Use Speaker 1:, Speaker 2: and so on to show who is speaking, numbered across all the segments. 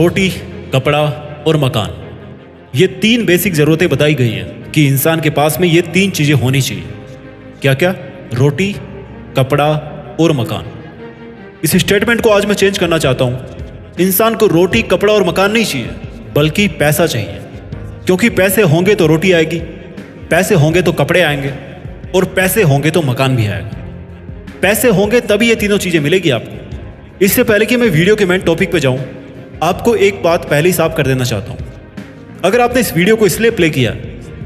Speaker 1: रोटी, कपड़ा और मकान, ये तीन बेसिक ज़रूरतें बताई गई हैं कि इंसान के पास में ये तीन चीज़ें होनी चाहिए। क्या क्या? रोटी, कपड़ा और मकान। इस स्टेटमेंट को आज मैं चेंज करना चाहता हूँ। इंसान को रोटी, कपड़ा और मकान नहीं चाहिए, बल्कि पैसा चाहिए। क्योंकि पैसे होंगे तो रोटी आएगी, पैसे होंगे तो कपड़े आएंगे और पैसे होंगे तो मकान भी आएगा। पैसे होंगे तभी ये तीनों चीज़ें मिलेगी आपको। इससे पहले कि मैं वीडियो के मेन टॉपिक पे जाऊं, आपको एक बात पहले ही साफ कर देना चाहता हूं। अगर आपने इस वीडियो को इसलिए प्ले किया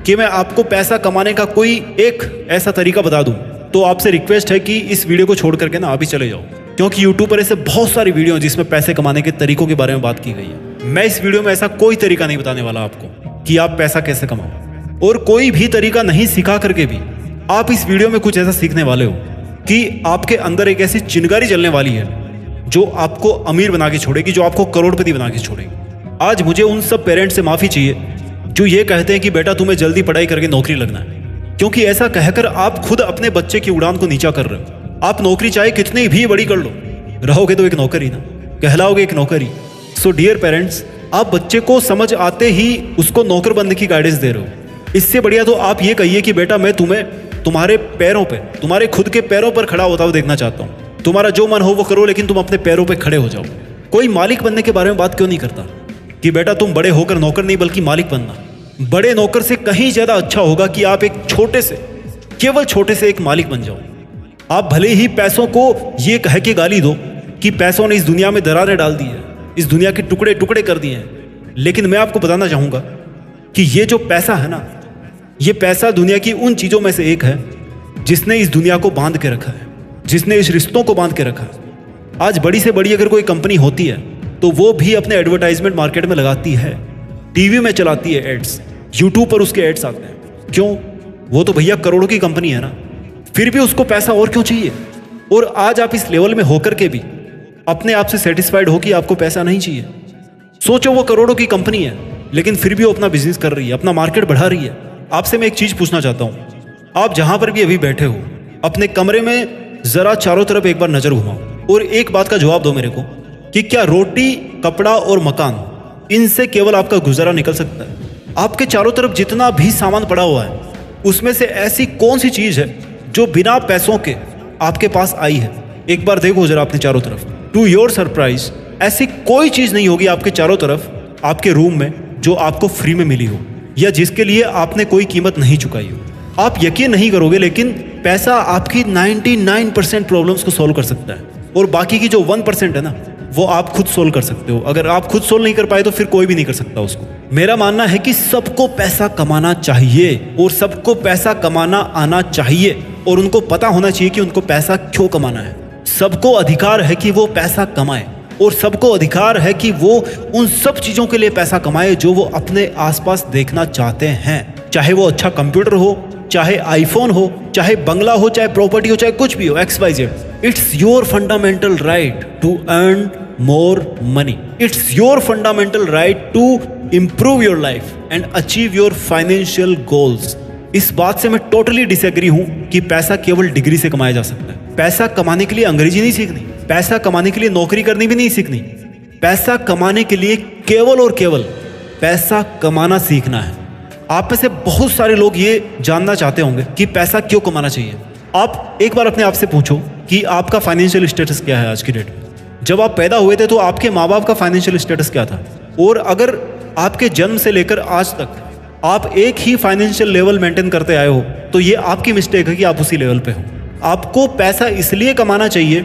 Speaker 1: कि मैं आपको पैसा कमाने का कोई एक ऐसा तरीका बता दूं, तो आपसे रिक्वेस्ट है कि इस वीडियो को छोड़ करके ना अभी चले जाओ। क्योंकि यूट्यूब पर ऐसे बहुत सारी वीडियो हैं जिसमें पैसे कमाने के तरीकों के बारे में बात की गई है। मैं इस वीडियो में ऐसा कोई तरीका नहीं बताने वाला आपको कि आप पैसा कैसे कमाओ, और कोई भी तरीका नहीं सिखा करके भी आप इस वीडियो में कुछ ऐसा सीखने वाले हो कि आपके अंदर एक ऐसी चिंगारी जलने वाली है जो आपको अमीर बना के छोड़ेगी, जो आपको करोड़पति बना के छोड़ेगी। आज मुझे उन सब पेरेंट्स से माफ़ी चाहिए जो ये कहते हैं कि बेटा तुम्हें जल्दी पढ़ाई करके नौकरी लगना है, क्योंकि ऐसा कहकर आप खुद अपने बच्चे की उड़ान को नीचा कर रहे हो। आप नौकरी चाहे कितनी भी बड़ी कर लो, रहोगे तो एक नौकर ही ना, कहलाओगे एक नौकर ही। सो डियर पेरेंट्स, आप बच्चे को समझ आते ही उसको नौकर बनने की गाइडेंस दे रहे हो। इससे बढ़िया तो आप ये कहिए कि बेटा मैं तुम्हें तुम्हारे पैरों पे, तुम्हारे खुद के पैरों पर खड़ा होता हुआ देखना चाहता हूँ। तुम्हारा जो मन हो वो करो, लेकिन तुम अपने पैरों पे खड़े हो जाओ। कोई मालिक बनने के बारे में बात क्यों नहीं करता कि बेटा तुम बड़े होकर नौकर नहीं बल्कि मालिक बनना। बड़े नौकर से कहीं ज़्यादा अच्छा होगा कि आप एक छोटे से, केवल छोटे से एक मालिक बन जाओ। आप भले ही पैसों को ये कह के गाली दो कि पैसों ने इस दुनिया में दरारें डाल दी है, इस दुनिया के टुकड़े टुकड़े कर दिए हैं, लेकिन मैं आपको बताना चाहूँगा कि ये जो पैसा है ना, ये पैसा दुनिया की उन चीज़ों में से एक है जिसने इस दुनिया को बांध के रखा है, जिसने इस रिश्तों को बांध के रखा है। आज बड़ी से बड़ी अगर कोई कंपनी होती है तो वो भी अपने एडवर्टाइजमेंट मार्केट में लगाती है, टीवी में चलाती है एड्स, यूट्यूब पर उसके एड्स आते हैं। क्यों? वो तो भैया करोड़ों की कंपनी है ना, फिर भी उसको पैसा और क्यों चाहिए? और आज आप इस लेवल में होकर के भी अपने आप से सेटिस्फाइड हो कि आपको पैसा नहीं चाहिए। सोचो वो करोड़ों की कंपनी है, लेकिन फिर भी वो अपना बिजनेस कर रही है, अपना मार्केट बढ़ा रही है। आपसे मैं एक चीज़ पूछना चाहता हूँ, आप जहाँ पर भी अभी बैठे हो, अपने कमरे में जरा चारों तरफ एक बार नजर घुमाओ और एक बात का जवाब दो मेरे को कि क्या रोटी, कपड़ा और मकान, इनसे केवल आपका गुजारा निकल सकता है? आपके चारों तरफ जितना भी सामान पड़ा हुआ है, उसमें से ऐसी कौन सी चीज है जो बिना पैसों के आपके पास आई है? एक बार देखो जरा अपने चारों तरफ। टू योर सरप्राइज, ऐसी कोई चीज नहीं होगी आपके चारों तरफ, आपके रूम में, जो आपको फ्री में मिली हो या जिसके लिए आपने कोई कीमत नहीं चुकाई हो। आप यकीन नहीं करोगे, लेकिन पैसा आपकी 99% प्रॉब्लम्स को सॉल्व कर सकता है, और बाकी की जो 1% है ना, वो आप खुद सोल्व कर सकते हो। अगर आप खुद सोल्व नहीं कर पाए तो फिर कोई भी नहीं कर सकता उसको। मेरा मानना है कि सबको पैसा कमाना चाहिए और सबको पैसा कमाना आना चाहिए, और उनको पता होना चाहिए कि उनको पैसा क्यों कमाना है। सबको अधिकार है कि वो पैसा कमाए, और सबको अधिकार है कि वो उन सब चीज़ों के लिए पैसा कमाए जो वो अपने आसपास देखना चाहते हैं। चाहे वो अच्छा कंप्यूटर हो, चाहे आईफोन हो, चाहे बंगला हो, चाहे प्रॉपर्टी हो, चाहे कुछ भी हो, XYZ। It's your fundamental right to earn more money. It's your fundamental right to improve your life and achieve your financial goals. इस बात से मैं टोटली डिसएग्री हूं कि पैसा केवल डिग्री से कमाया जा सकता है। पैसा कमाने के लिए अंग्रेजी नहीं सीखनी, पैसा कमाने के लिए नौकरी करनी भी नहीं सीखनी। पैसा कमाने के लिए केवल और केवल पैसा कमाना सीखना है। आप में से बहुत सारे लोग ये जानना चाहते होंगे कि पैसा क्यों कमाना चाहिए। आप एक बार अपने आप से पूछो कि आपका फाइनेंशियल स्टेटस क्या है आज की डेट में। जब आप पैदा हुए थे तो आपके माँ बाप का फाइनेंशियल स्टेटस क्या था? और अगर आपके जन्म से लेकर आज तक आप एक ही फाइनेंशियल लेवल मेंटेन करते आए हो, तो ये आपकी मिस्टेक है कि आप उसी लेवल पे हो। आपको पैसा इसलिए कमाना चाहिए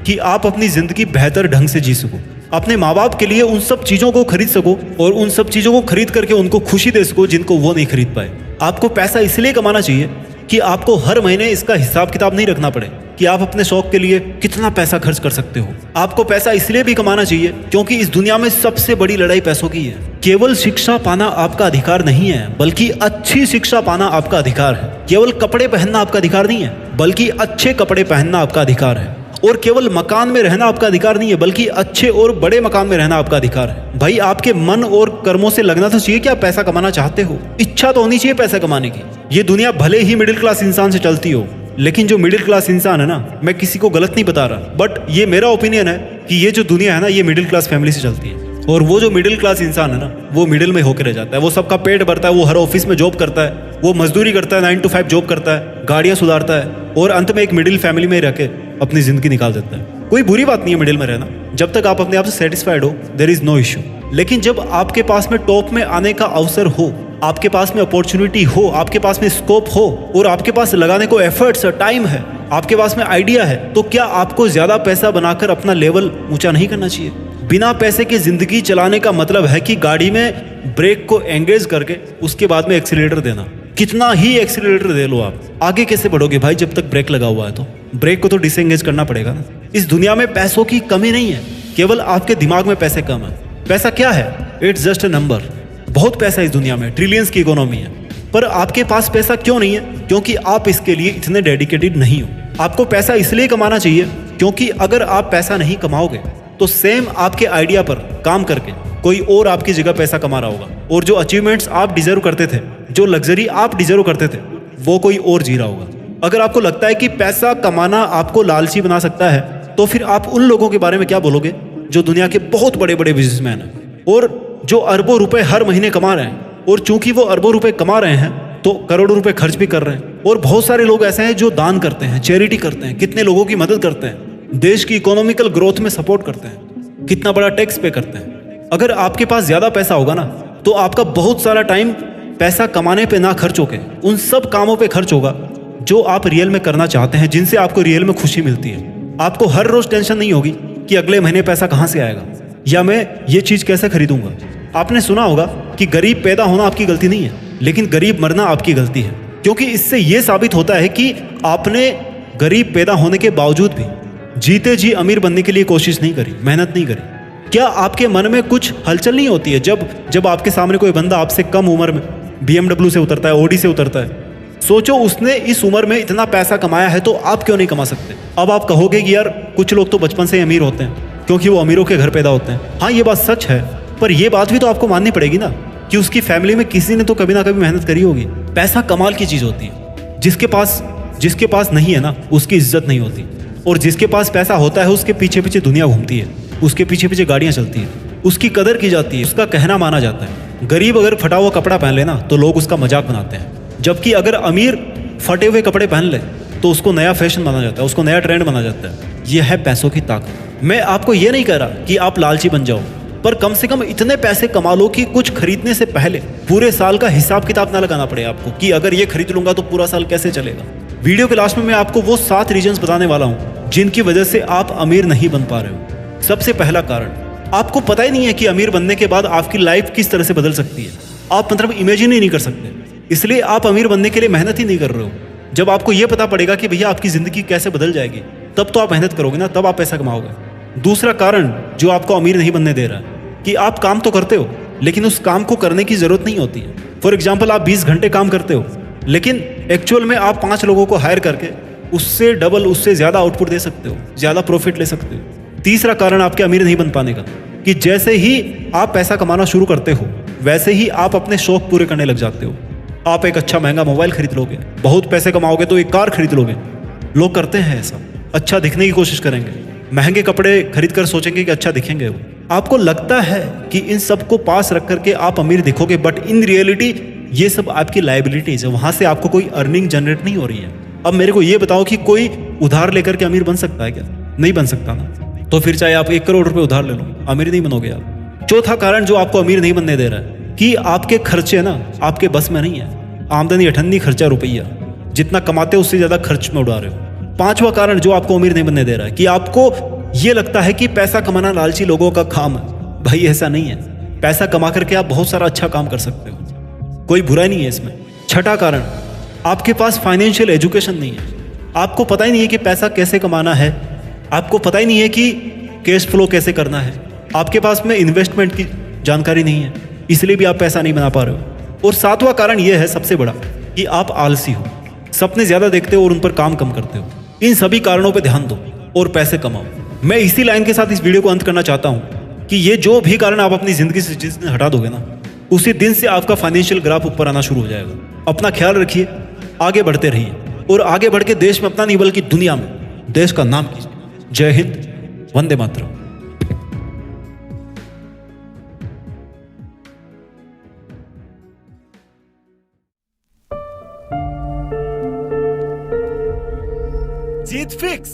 Speaker 1: कि आप अपनी ज़िंदगी बेहतर ढंग से जी सको, अपने माँ बाप के लिए उन सब चीज़ों को खरीद सको, और उन सब चीज़ों को खरीद करके उनको खुशी दे सको जिनको वो नहीं खरीद पाए। आपको पैसा इसलिए कमाना चाहिए कि आपको हर महीने इसका हिसाब किताब नहीं रखना पड़े कि आप अपने शौक के लिए कितना पैसा खर्च कर सकते हो। आपको पैसा इसलिए भी कमाना चाहिए क्योंकि इस दुनिया में सबसे बड़ी लड़ाई पैसों की है। केवल शिक्षा पाना आपका अधिकार नहीं है, बल्कि अच्छी शिक्षा पाना आपका अधिकार है। केवल कपड़े पहनना आपका अधिकार नहीं है, बल्कि अच्छे कपड़े पहनना आपका अधिकार है। और केवल मकान में रहना आपका अधिकार नहीं है, बल्कि अच्छे और बड़े मकान में रहना आपका अधिकार है। भाई, आपके मन और कर्मों से लगना तो चाहिए कि आप पैसा कमाना चाहते हो। इच्छा तो होनी चाहिए पैसा कमाने की। ये दुनिया भले ही मिडिल क्लास इंसान से चलती हो, लेकिन जो मिडिल क्लास इंसान है ना, मैं किसी को गलत नहीं बता रहा, बट ये मेरा ओपिनियन है कि ये जो दुनिया है ना, ये मिडिल क्लास फैमिली से चलती है। और वो जो मिडिल क्लास इंसान है ना, वो मिडिल में होकर रह जाता है। वो सबका पेट भरता है, वो हर ऑफिस में जॉब करता है, वो मजदूरी करता है, 9 to 5 जॉब करता है, गाड़ियां सुधारता है, और अंत में एक मिडिल फैमिली में रह के अपनी जिंदगी निकाल देता है। कोई बुरी बात नहीं है मिडिल में रहना, जब तक आप अपने आप से सेटिस्फाइड हो, देयर इज नो इश्यू। लेकिन जब आपके पास में टॉप में आने का अवसर हो, आपके पास में अपॉर्चुनिटी हो, आपके पास में स्कोप हो, और आपके पास लगाने को एफर्ट्स, टाइम है, आपके पास में आइडिया है, तो क्या आपको ज्यादा पैसा बनाकर अपना लेवल ऊंचा नहीं करना चाहिए? बिना पैसे की जिंदगी चलाने का मतलब है कि गाड़ी में ब्रेक को एंगेज करके उसके बाद में एक्सीलरेटर देना। कितना ही एक्सीलरेटर दे लो, आप आगे कैसे बढ़ोगे भाई जब तक ब्रेक लगा हुआ है? तो ब्रेक को तो डिसएंगेज करना पड़ेगा ना। इस दुनिया में पैसों की कमी नहीं है, केवल आपके दिमाग में पैसे कम है। पैसा क्या है? It's just a number. बहुत पैसा इस दुनिया में, ट्रिलियंस की इकोनॉमी है, पर आपके पास पैसा क्यों नहीं है? क्योंकि आप इसके लिए इतने डेडिकेटेड नहीं हो। आपको पैसा इसलिए कमाना चाहिए क्योंकि अगर आप पैसा नहीं कमाओगे तो सेम आपके आइडिया पर काम करके कोई और आपकी जगह पैसा कमा रहा होगा, और जो अचीवमेंट्स आप डिजर्व करते थे, जो लग्जरी आप डिजर्व करते थे, वो कोई और जी रहा होगा। अगर आपको लगता है कि पैसा कमाना आपको लालची बना सकता है, तो फिर आप उन लोगों के बारे में क्या बोलोगे जो दुनिया के बहुत बड़े बड़े बिजनेसमैन हैं और जो अरबों रुपए हर महीने कमा रहे हैं, और चूंकि वो अरबों रुपए कमा रहे हैं तो करोड़ों रुपए खर्च भी कर रहे हैं। और बहुत सारे लोग ऐसे हैं जो दान करते हैं, चैरिटी करते हैं, कितने लोगों की मदद करते हैं, देश की इकोनॉमिकल ग्रोथ में सपोर्ट करते हैं, कितना बड़ा टैक्स पे करते हैं। अगर आपके पास ज्यादा पैसा होगा ना, तो आपका बहुत सारा टाइम पैसा कमाने पे ना खर्च होके उन सब कामों पे खर्च होगा जो आप रियल में करना चाहते हैं, जिनसे आपको रियल में खुशी मिलती है। आपको हर रोज टेंशन नहीं होगी कि अगले महीने पैसा कहाँ से आएगा या मैं ये चीज कैसे खरीदूंगा। आपने सुना होगा कि गरीब पैदा होना आपकी गलती नहीं है, लेकिन गरीब मरना आपकी गलती है, क्योंकि इससे यह साबित होता है कि आपने गरीब पैदा होने के बावजूद भी जीते जी अमीर बनने के लिए कोशिश नहीं करी, मेहनत नहीं करी। क्या आपके मन में कुछ हलचल नहीं होती है जब आपके सामने कोई बंदा आपसे कम उम्र में BMW से उतरता है, ऑडी से उतरता है? सोचो उसने इस उम्र में इतना पैसा कमाया है, तो आप क्यों नहीं कमा सकते? अब आप कहोगे कि यार कुछ लोग तो बचपन से ही अमीर होते हैं क्योंकि वो अमीरों के घर पैदा होते हैं। हाँ, ये बात सच है, पर यह बात भी तो आपको माननी पड़ेगी ना कि उसकी फैमिली में किसी ने तो कभी ना कभी मेहनत करी होगी। पैसा कमाल की चीज होती है। जिसके पास नहीं है ना, उसकी इज्जत नहीं होती, और जिसके पास पैसा होता है उसके पीछे पीछे दुनिया घूमती है, उसके पीछे पीछे गाड़ियां चलती है, उसकी कदर की जाती है, उसका कहना माना जाता है। गरीब अगर फटा हुआ कपड़ा पहन ले ना, तो लोग उसका मजाक बनाते हैं, जबकि अगर अमीर फटे हुए कपड़े पहन ले तो उसको नया फैशन माना जाता है, उसको नया ट्रेंड माना जाता है। यह है पैसों की ताकत। मैं आपको ये नहीं कह रहा कि आप लालची बन जाओ, पर कम से कम इतने पैसे कमा लो कि कुछ खरीदने से पहले पूरे साल का हिसाब किताब ना लगाना पड़े आपको कि अगर ये खरीद लूंगा तो पूरा साल कैसे चलेगा। वीडियो के लास्ट में मैं आपको वो 7 रीजंस बताने वाला हूँ जिनकी वजह से आप अमीर नहीं बन पा रहे हो। सबसे पहला कारण, आपको पता ही नहीं है कि अमीर बनने के बाद आपकी लाइफ किस तरह से बदल सकती है। आप मतलब इमेजिन ही नहीं कर सकते, इसलिए आप अमीर बनने के लिए मेहनत ही नहीं कर रहे हो। जब आपको यह पता पड़ेगा कि भैया आपकी जिंदगी कैसे बदल जाएगी, तब तो आप मेहनत करोगे ना, तब आप पैसा कमाओगे। दूसरा कारण जो आपको अमीर नहीं बनने दे रहा है कि आप काम तो करते हो, लेकिन उस काम को करने की जरूरत नहीं होती है। फॉर एग्जाम्पल, आप 20 घंटे काम करते हो, लेकिन एक्चुअल में आप 5 लोगों को हायर करके उससे डबल, उससे ज्यादा आउटपुट दे सकते हो, ज्यादा प्रॉफिट ले सकते हो। तीसरा कारण आपके अमीर नहीं बन पाने का कि जैसे ही आप पैसा कमाना शुरू करते हो, वैसे ही आप अपने शौक पूरे करने लग जाते हो। आप एक अच्छा महंगा मोबाइल खरीद लोगे, बहुत पैसे कमाओगे तो एक कार खरीद लोगे। लोग करते हैं ऐसा, अच्छा दिखने की कोशिश करेंगे, महंगे कपड़े खरीद कर सोचेंगे कि अच्छा दिखेंगे वो। आपको लगता है कि इन सब को पास रख करके आप अमीर दिखोगे, बट इन रियलिटी ये सब आपकी लाइबिलिटीज है, वहां से आपको कोई अर्निंग जनरेट नहीं हो रही है। अब मेरे को ये बताओ कि कोई उधार लेकर के अमीर बन सकता है क्या? नहीं बन सकता ना। तो फिर चाहे आप 1 करोड़ रुपए उधार ले लो, अमीर नहीं बनोगे आप। चौथा कारण जो आपको अमीर नहीं बनने दे रहा है कि आपके खर्चे ना आपके बस में नहीं है। आमदनी अठन्नी, खर्चा रुपया, जितना कमाते हो उससे ज्यादा खर्च में उड़ा रहे हो। पांचवा कारण जो आपको अमीर नहीं बनने दे रहा है कि आपको ये लगता है कि पैसा कमाना लालची लोगों का काम है। भाई ऐसा नहीं है, पैसा कमा करके आप बहुत सारा अच्छा काम कर सकते हो, कोई बुराई नहीं है इसमें। छठा कारण, आपके पास फाइनेंशियल एजुकेशन नहीं है। आपको पता ही नहीं है कि पैसा कैसे कमाना है, आपको पता ही नहीं है कि कैश फ्लो कैसे करना है, आपके पास में इन्वेस्टमेंट की जानकारी नहीं है, इसलिए भी आप पैसा नहीं बना पा रहे हो। और सातवां कारण यह है सबसे बड़ा कि आप आलसी हो, सपने ज्यादा देखते हो और उन पर काम कम करते हो। इन सभी कारणों पर ध्यान दो और पैसे कमाओ। मैं इसी लाइन के साथ इस वीडियो को अंत करना चाहता हूं कि ये जो भी कारण आप अपनी जिंदगी से जिस दिन हटा दोगे ना, उसी दिन से आपका फाइनेंशियल ग्राफ ऊपर आना शुरू हो जाएगा। अपना ख्याल रखिए, आगे बढ़ते रहिए और आगे बढ़ के देश में अपना नहीं बल्कि दुनिया में देश का नाम कीजिए। जय हिंद, वंदे मातरम।
Speaker 2: जीत फिक्स।